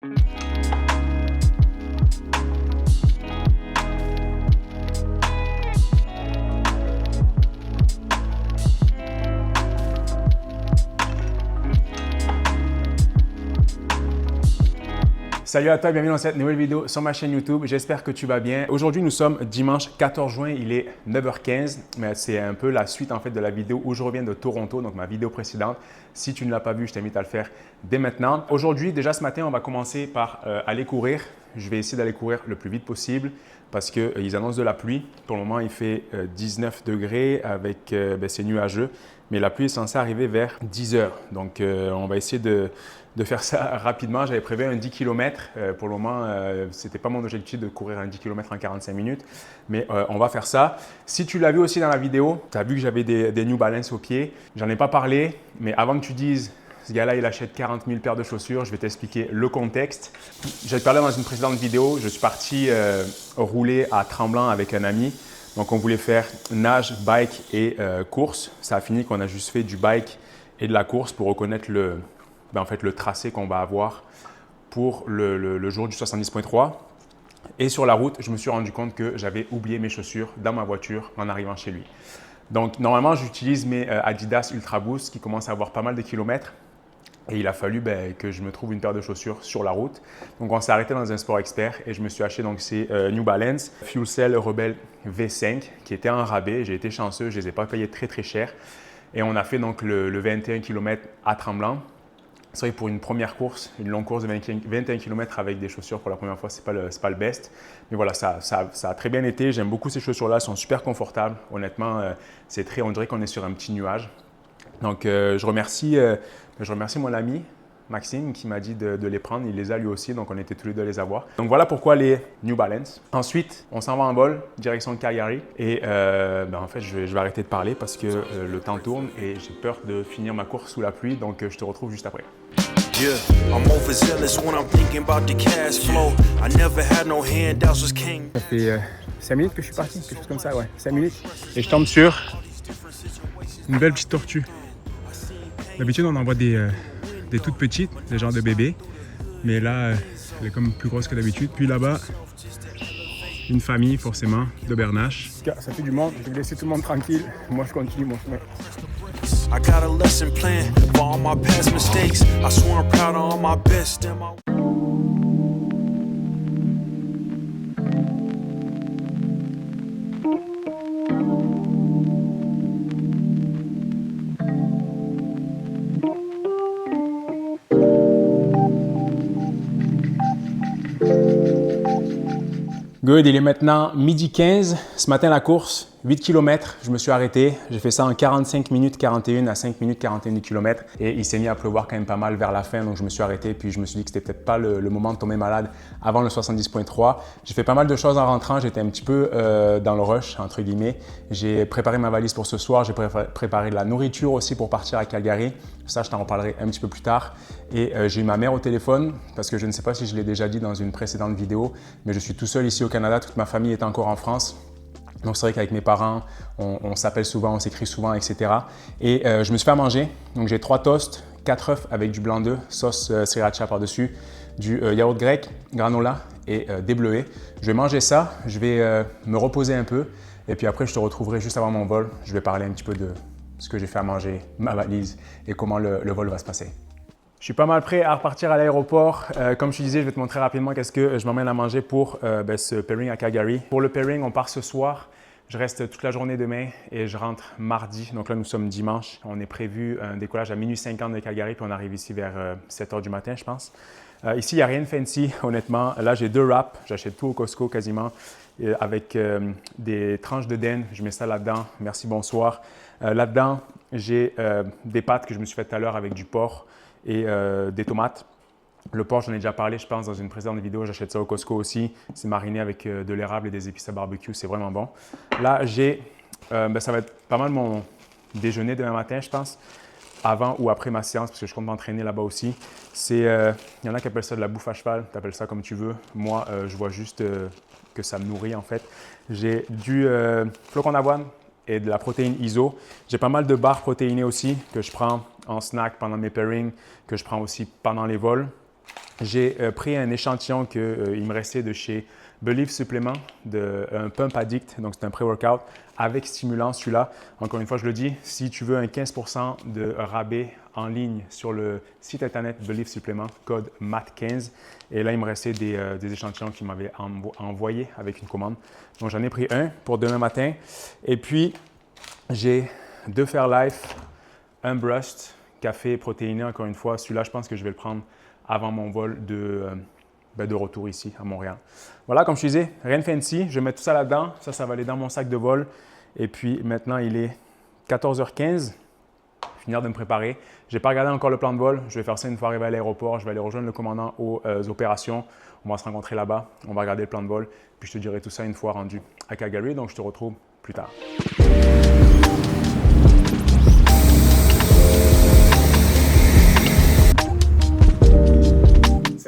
Salut à toi, bienvenue dans cette nouvelle vidéo sur ma chaîne YouTube. J'espère que tu vas bien. Aujourd'hui, nous sommes dimanche 14 juin, il est 9h15, mais c'est un peu la suite en fait de la vidéo où je reviens de Toronto, donc ma vidéo précédente. Si tu ne l'as pas vue, je t'invite à le faire dès maintenant. Aujourd'hui, déjà ce matin, on va commencer par aller courir. Je vais essayer d'aller courir le plus vite possible parce qu'ils annoncent de la pluie. Pour le moment, il fait 19 degrés avec c'est nuageux, mais la pluie est censée arriver vers 10 h. Donc, on va essayer de faire ça rapidement. J'avais prévu un 10 km. Pour le moment, ce n'était pas mon objectif de courir un 10 km en 45 minutes, mais on va faire ça. Si tu l'as vu aussi dans la vidéo, tu as vu que j'avais des New Balance au pied. J'en ai pas parlé, mais avant que tu dises ce gars-là, il achète 40 000 paires de chaussures, je vais t'expliquer le contexte. J'avais parlé dans une précédente vidéo, je suis parti rouler à Tremblant avec un ami. Donc, on voulait faire nage, bike et course. Ça a fini qu'on a juste fait du bike et de la course pour reconnaître le tracé qu'on va avoir pour le jour du 70.3. Et sur la route, je me suis rendu compte que j'avais oublié mes chaussures dans ma voiture en arrivant chez lui. Donc, normalement, j'utilise mes Adidas Ultra Boost qui commencent à avoir pas mal de kilomètres. Et il a fallu que je me trouve une paire de chaussures sur la route. Donc, on s'est arrêté dans un sport expert et je me suis acheté donc ces New Balance Fuel Cell Rebel V5 qui étaient en rabais. J'ai été chanceux, je ne les ai pas payés très très cher. Et on a fait donc le 21 km à Tremblant. C'est vrai que pour une première course, une longue course de 21 km avec des chaussures pour la première fois, ce n'est pas le best. Mais voilà, ça a très bien été. J'aime beaucoup ces chaussures-là, elles sont super confortables. Honnêtement, on dirait qu'on est sur un petit nuage. Donc, je remercie mon ami Maxime qui m'a dit de les prendre. Il les a lui aussi, donc on était tous les deux à les avoir. Donc, voilà pourquoi les New Balance. Ensuite, on s'en va en vol, direction de Calgary. Et en fait, je vais arrêter de parler parce que le temps tourne et j'ai peur de finir ma course sous la pluie. Donc, je te retrouve juste après. Ça fait 5 minutes que je suis parti, quelque chose comme ça, ouais. 5 minutes. Et je tombe sur une belle petite tortue. D'habitude, on en voit des toutes petites, des genres de bébés. Mais là, elle est comme plus grosse que d'habitude. Puis là-bas, une famille, forcément, de bernaches. Ça fait du monde. Je vais laisser tout le monde tranquille. Moi, je continue mon chemin. I got a lesson plan for all my past mistakes. I swear I'm proud of all my best and my Good, il est maintenant 12h15. Ce matin, la course, 8 km. Je me suis arrêté. J'ai fait ça en 45 minutes 41 à 5 minutes 41 km. Et il s'est mis à pleuvoir quand même pas mal vers la fin. Donc, je me suis arrêté. Puis, je me suis dit que c'était peut-être pas le moment de tomber malade avant le 70.3. J'ai fait pas mal de choses en rentrant. J'étais un petit peu dans le rush, entre guillemets. J'ai préparé ma valise pour ce soir. J'ai préparé de la nourriture aussi pour partir à Calgary. Ça, je t'en reparlerai un petit peu plus tard. Et j'ai eu ma mère au téléphone parce que je ne sais pas si je l'ai déjà dit dans une précédente vidéo, mais je suis tout seul ici au Canada. Toute ma famille est encore en France. Donc, c'est vrai qu'avec mes parents, on s'appelle souvent, on s'écrit souvent, etc. Et je me suis fait à manger. Donc, j'ai 3 toasts, 4 œufs avec du blanc d'œuf, sauce sriracha par-dessus, du yaourt grec, granola et des bleuets. Je vais manger ça, je vais me reposer un peu. Et puis après, je te retrouverai juste avant mon vol. Je vais parler un petit peu de ce que j'ai fait à manger, ma valise et comment le vol va se passer. Je suis pas mal prêt à repartir à l'aéroport. Comme je te disais, je vais te montrer rapidement qu'est-ce que je m'emmène à manger pour ce pairing à Calgary. Pour le pairing, on part ce soir. Je reste toute la journée demain et je rentre mardi. Donc là, nous sommes dimanche. On est prévu un décollage à minuit 50 de Calgary puis on arrive ici vers 7 h du matin, je pense. Ici, il n'y a rien de fancy, honnêtement. Là, j'ai 2 wraps. J'achète tout au Costco quasiment avec des tranches de dinde. Je mets ça là-dedans. Merci, bonsoir. Là-dedans, j'ai des pâtes que je me suis faites tout à l'heure avec du porc et des tomates. Le porc, j'en ai déjà parlé, je pense, dans une précédente vidéo. J'achète ça au Costco aussi. C'est mariné avec de l'érable et des épices à barbecue. C'est vraiment bon. Là, ça va être pas mal mon déjeuner demain matin, je pense, avant ou après ma séance, parce que je compte m'entraîner là-bas aussi. Il y en a qui appellent ça de la bouffe à cheval. Tu appelles ça comme tu veux. Moi, je vois juste que ça me nourrit, en fait. J'ai du flocon d'avoine et de la protéine ISO. J'ai pas mal de barres protéinées aussi que je prends en snack pendant mes pairings, que je prends aussi pendant les vols. J'ai pris un échantillon qu'il me restait de chez Believe Supplement, un Pump Addict, donc c'est un pré-workout avec stimulant. Celui-là, encore une fois, je le dis, si tu veux un 15% de rabais en ligne sur le site internet Believe Supplement, code MAT15. Et là, il me restait des échantillons qu'il m'avait envoyés avec une commande. Donc, j'en ai pris un pour demain matin. Et puis, j'ai 2 Fairlife, un Brust, café protéiné, encore une fois. Celui-là, je pense que je vais le prendre avant mon vol de retour ici à Montréal. Voilà, comme je te disais, rien de fancy. Je vais mettre tout ça là-dedans. Ça va aller dans mon sac de vol. Et puis maintenant, il est 14h15. Finir de me préparer. Je n'ai pas regardé encore le plan de vol. Je vais faire ça une fois arrivé à l'aéroport. Je vais aller rejoindre le commandant aux opérations. On va se rencontrer là-bas. On va regarder le plan de vol. Puis je te dirai tout ça une fois rendu à Calgary. Donc, je te retrouve plus tard.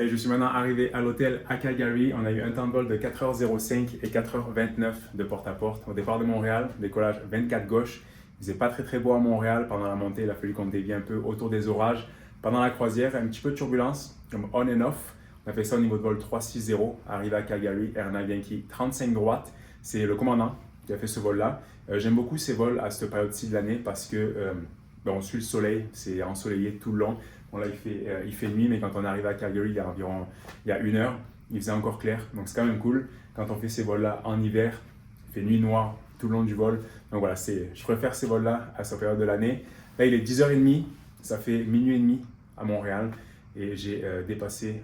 Je suis maintenant arrivé à l'hôtel à Calgary. On a eu un temps de vol de 4h05 et 4h29 de porte-à-porte. Au départ de Montréal, décollage 24 gauche. Il faisait pas très beau à Montréal. Pendant la montée, il a fallu qu'on dévie un peu autour des orages. Pendant la croisière, un petit peu de turbulence, comme on and off. On a fait ça au niveau de vol 360, arrivé à Calgary, Air Navienki 35 droite. C'est le commandant qui a fait ce vol-là. J'aime beaucoup ces vols à cette période-ci de l'année parce que on suit le soleil, c'est ensoleillé tout le long. Bon, là, il fait nuit, mais quand on arrive à Calgary, il y a 1 heure, il faisait encore clair. Donc, c'est quand même cool. Quand on fait ces vols-là en hiver, il fait nuit noire tout le long du vol. Donc, voilà, je préfère ces vols-là à cette période de l'année. Là, il est 10h30, ça fait minuit et demi à Montréal. Et j'ai dépassé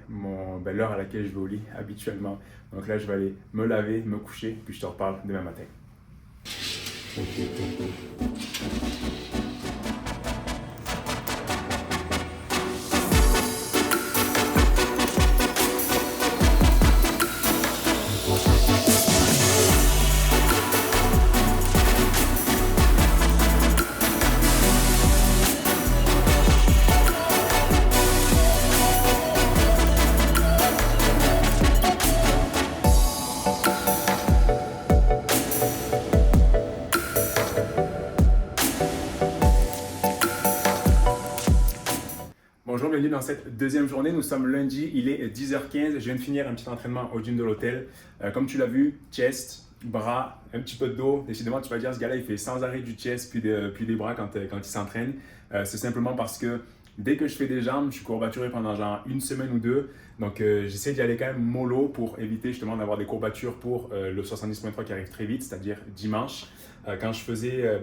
l'heure à laquelle je vais au lit habituellement. Donc là, je vais aller me laver, me coucher, puis je te reparle demain matin. Bonjour, bienvenue dans cette deuxième journée. Nous sommes lundi, il est 10h15. Je viens de finir un petit entraînement au gym de l'hôtel. Comme tu l'as vu, chest, bras, un petit peu de dos. Décidément, tu vas dire, ce gars-là, il fait sans arrêt du chest puis des bras quand il s'entraîne. C'est simplement parce que dès que je fais des jambes, je suis courbaturé pendant genre 1 semaine ou 2. Donc, j'essaie d'y aller quand même mollo pour éviter justement d'avoir des courbatures pour le 70.3 qui arrive très vite, c'est-à-dire dimanche. Quand je faisais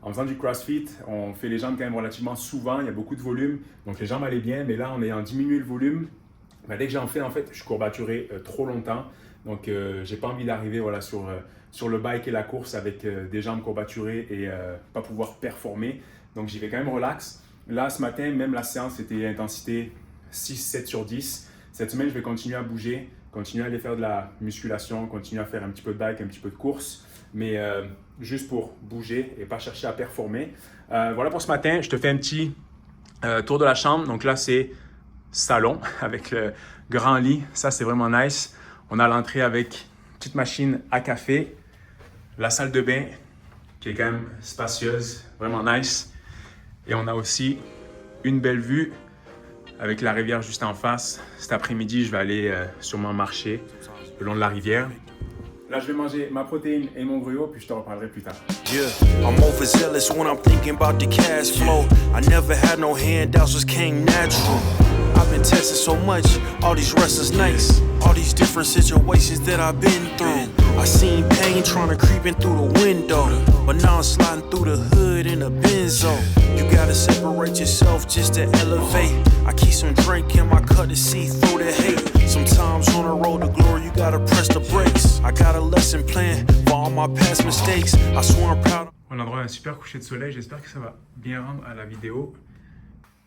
en faisant du CrossFit, on fait les jambes quand même relativement souvent, il y a beaucoup de volume, donc les jambes allaient bien, mais là en ayant diminué le volume, dès que j'en fais, en fait, je suis courbaturé trop longtemps, donc j'ai pas envie d'arriver sur le bike et la course avec des jambes courbaturées et pas pouvoir performer, donc j'y vais quand même relax. Là ce matin, même la séance était intensité 6-7 sur 10. Cette semaine, je vais continuer à bouger, continuer à aller faire de la musculation, continuer à faire un petit peu de bike, un petit peu de course, mais juste pour bouger et pas chercher à performer. Voilà pour ce matin, je te fais un petit tour de la chambre. Donc là, c'est salon avec le grand lit. Ça, c'est vraiment nice. On a l'entrée avec petite machine à café. La salle de bain qui est quand même spacieuse, vraiment nice. Et on a aussi une belle vue avec la rivière juste en face. Cet après-midi, je vais aller sûrement marcher le long de la rivière. Là, je vais manger ma protéine et mon gruau, puis je te reparlerai plus tard. Yeah, I'm overzealous when I'm thinking about the cash flow. I never had no handouts, just came natural. I've been tested so much, all these restless nights, all these different situations that I've been through. I seen pain trying to creep in through the window, but now I'm sliding through the hood in a Benzo. You gotta separate yourself just to elevate. I keep some drink in my cup to see through the hate. Sometimes on the road to glory, you gotta press the brakes. I got a lesson plan for all my past mistakes. I swear I'm proud. On a droit à un super coucher de soleil. J'espère que ça va bien rendre à la vidéo.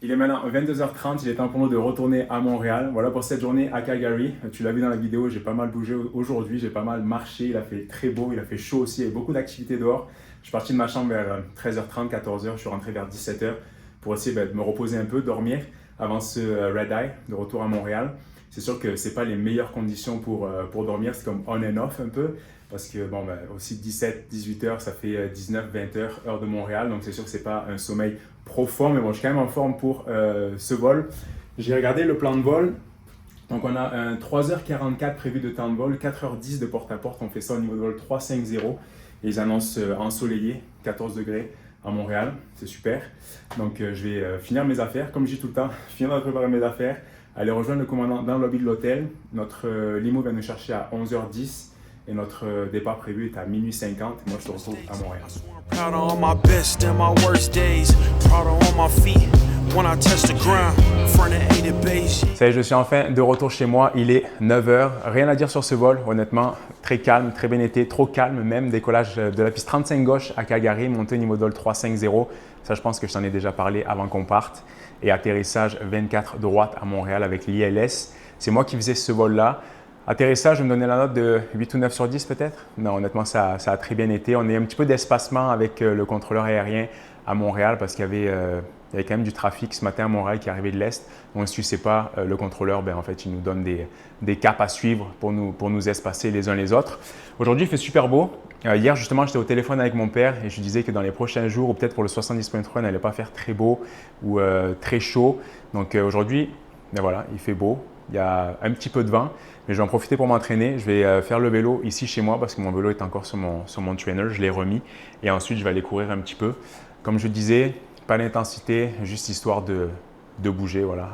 Il est maintenant 22h30, il est temps pour nous de retourner à Montréal. Voilà pour cette journée à Calgary. Tu l'as vu dans la vidéo, j'ai pas mal bougé aujourd'hui, j'ai pas mal marché, il a fait très beau, il a fait chaud aussi, il y a beaucoup d'activités dehors. Je suis parti de ma chambre vers 13h30, 14h, je suis rentré vers 17h pour essayer de me reposer un peu, dormir avant ce Red Eye de retour à Montréal. C'est sûr que c'est pas les meilleures conditions pour dormir, c'est comme on and off un peu. Parce que aussi 17-18 heures, ça fait 19-20 heures, heure de Montréal. Donc c'est sûr que c'est pas un sommeil profond, mais bon, je suis quand même en forme pour ce vol. J'ai regardé le plan de vol. Donc on a un 3h44 prévu de temps de vol, 4h10 de porte-à-porte. On fait ça au niveau de vol 350. Et ils annoncent ensoleillé, 14 degrés à Montréal. C'est super. Donc je vais finir mes affaires, comme je dis tout le temps, finir de préparer mes affaires, aller rejoindre le commandant dans le lobby de l'hôtel. Notre limo va nous chercher à 11h10 et notre départ prévu est à minuit 50. Moi, je te retrouve à Montréal. Proud of all my best and my worst days. Proud of all my feet when I touch the ground. Front of 80 bass. Ça y est, je suis enfin de retour chez moi. Il est 9h. Rien à dire sur ce vol, honnêtement. Très calme, très bien été, trop calme même. Décollage de la piste 35 gauche à Calgary, montée au niveau de vol 350. Ça, je pense que je t'en ai déjà parlé avant qu'on parte. Et atterrissage 24 droite à Montréal avec l'ILS. C'est moi qui faisais ce vol-là. Atterrissage, je me donnais la note de 8 ou 9 sur 10 peut-être. Non, honnêtement, ça a très bien été. On a eu un petit peu d'espacement avec le contrôleur aérien à Montréal parce qu'il y avait quand même du trafic ce matin à Montréal qui arrivait de l'Est. Donc, si tu ne sais pas, le contrôleur, en fait, il nous donne des caps à suivre pour nous espacer les uns les autres. Aujourd'hui, il fait super beau. Hier, justement, j'étais au téléphone avec mon père et je lui disais que dans les prochains jours, ou peut-être pour le 70.3, il n'allait pas faire très beau ou très chaud. Donc, aujourd'hui, voilà, il fait beau. Il y a un petit peu de vent, mais je vais en profiter pour m'entraîner. Je vais faire le vélo ici chez moi parce que mon vélo est encore sur mon trainer. Je l'ai remis et ensuite, je vais aller courir un petit peu. Comme je disais, pas d'intensité, juste histoire de bouger voilà,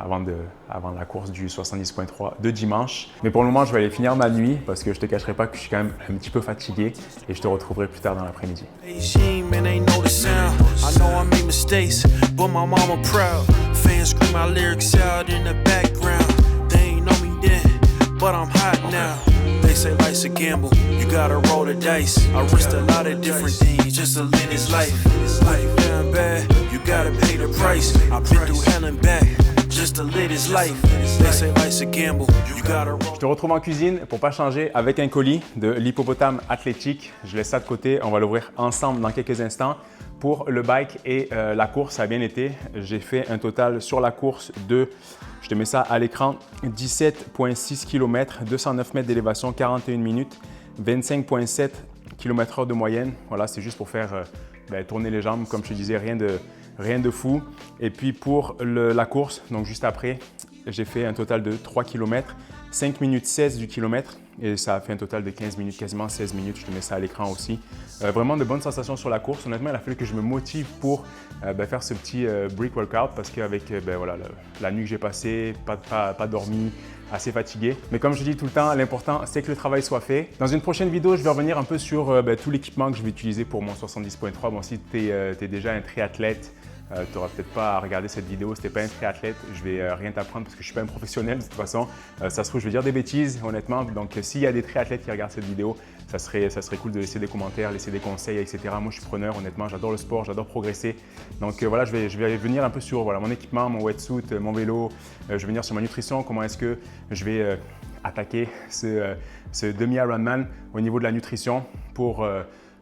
avant la course du 70.3 de dimanche. Mais pour le moment, je vais aller finir ma nuit parce que je ne te cacherai pas que je suis quand même un petit peu fatigué et je te retrouverai plus tard dans l'après-midi. But I'm hot now. They say life's a gamble. You gotta roll the dice. I risked a lot of different things just to live this life. Life down bad. You gotta pay the price. I've been through hell and back just to live this life. They say life's a gamble. You gotta roll. Je te retrouve en cuisine pour pas changer avec un colis de l'hippopotame athlétique. Je laisse ça de côté. On va l'ouvrir ensemble dans quelques instants. Pour le bike et la course, ça a bien été. J'ai fait un total sur la course de, je te mets ça à l'écran, 17,6 km, 209 mètres d'élévation, 41 minutes, 25,7 km/h de moyenne. Voilà, c'est juste pour faire tourner les jambes, comme je te disais, rien de fou. Et puis pour la course, donc juste après, j'ai fait un total de 3 km, 5 minutes 16 du kilomètre et ça a fait un total de 15 minutes, quasiment 16 minutes. Je te mets ça à l'écran aussi. Vraiment de bonnes sensations sur la course. Honnêtement, il a fallu que je me motive pour faire ce petit brick workout parce qu'avec voilà, la nuit que j'ai passée, pas dormi, assez fatigué. Mais comme je dis tout le temps, l'important, c'est que le travail soit fait. Dans une prochaine vidéo, je vais revenir un peu sur tout l'équipement que je vais utiliser pour mon 70.3. Bon, si tu es déjà un triathlète, tu n'auras peut-être pas à regarder cette vidéo. Si tu n'es pas un triathlète, je vais rien t'apprendre parce que je ne suis pas un professionnel de toute façon. Ça se trouve, je vais dire des bêtises, honnêtement. Donc, s'il y a des triathlètes qui regardent cette vidéo, ça serait cool de laisser des commentaires, laisser des conseils, etc. Moi, je suis preneur, honnêtement. J'adore le sport, j'adore progresser. Donc, voilà, je vais venir un peu sur mon équipement, mon wetsuit, mon vélo. Je vais venir sur ma nutrition, comment est-ce que je vais attaquer ce demi-Ironman au niveau de la nutrition pour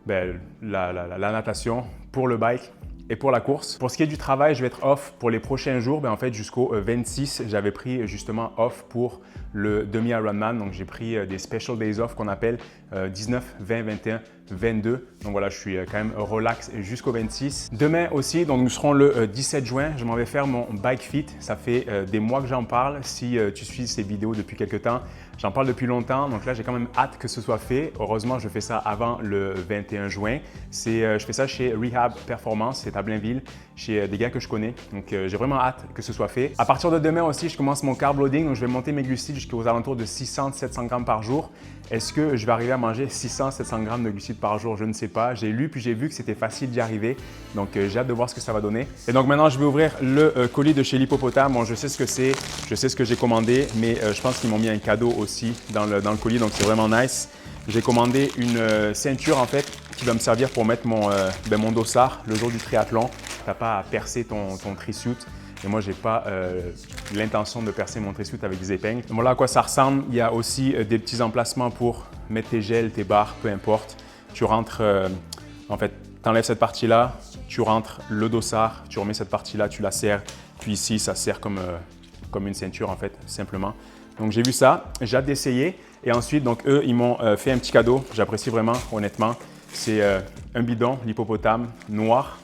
la natation, pour le bike et pour la course. Pour ce qui est du travail, je vais être off pour les prochains jours. En fait, jusqu'au 26, j'avais pris justement off pour le demi-Ironman. Donc, j'ai pris des special days off qu'on appelle 19, 20, 21, 22. Donc voilà, je suis quand même relax jusqu'au 26. Demain aussi, donc nous serons le 17 juin. Je m'en vais faire mon bike fit. Ça fait des mois que j'en parle. Si tu suis ces vidéos depuis quelques temps, j'en parle depuis longtemps. Donc là, j'ai quand même hâte que ce soit fait. Heureusement, je fais ça avant le 21 juin. Je fais ça chez Rehab Performance. C'est à Blainville, chez des gars que je connais. Donc, j'ai vraiment hâte que ce soit fait. À partir de demain aussi, je commence mon carb loading. Donc, je vais monter mes glucides jusqu'aux alentours de 600-700 grammes par jour. Est-ce que je vais arriver à manger 600-700 grammes de glucides par jour? Je ne sais pas. J'ai lu puis j'ai vu que c'était facile d'y arriver. Donc, j'ai hâte de voir ce que ça va donner. Et donc, maintenant, je vais ouvrir le colis de chez l'Hippopotame. Bon, je sais ce que c'est. Je sais ce que j'ai commandé, mais je pense qu'ils m'ont mis un cadeau aussi dans le colis. Donc, c'est vraiment nice. J'ai commandé une ceinture, en fait, qui va me servir pour mettre mon dossard le jour du triathlon. Tu n'as pas à percer ton tri-suit. Et moi, je n'ai pas l'intention de percer mon tri-suit avec des épingles. Voilà à quoi ça ressemble. Il y a aussi des petits emplacements pour mettre tes gels, tes barres, peu importe. Tu rentres, en fait, tu enlèves cette partie-là, tu rentres le dossard, tu remets cette partie-là, tu la serres. Puis ici, ça sert comme une ceinture, en fait, simplement. Donc, j'ai vu ça, j'ai hâte d'essayer. Et ensuite, donc, eux, ils m'ont fait un petit cadeau. J'apprécie vraiment, honnêtement. C'est un bidon, l'Hippopotame, noir.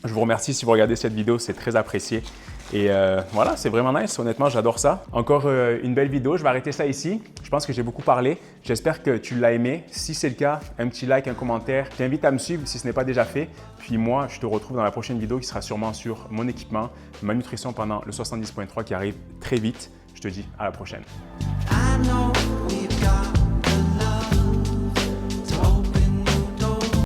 Je vous remercie si vous regardez cette vidéo, c'est très apprécié. Et voilà, c'est vraiment nice. Honnêtement, j'adore ça. Encore une belle vidéo. Je vais arrêter ça ici. Je pense que j'ai beaucoup parlé. J'espère que tu l'as aimé. Si c'est le cas, un petit like, un commentaire. Je t'invite à me suivre si ce n'est pas déjà fait. Puis moi, je te retrouve dans la prochaine vidéo qui sera sûrement sur mon équipement, ma nutrition pendant le 70.3 qui arrive très vite. Je te dis à la prochaine.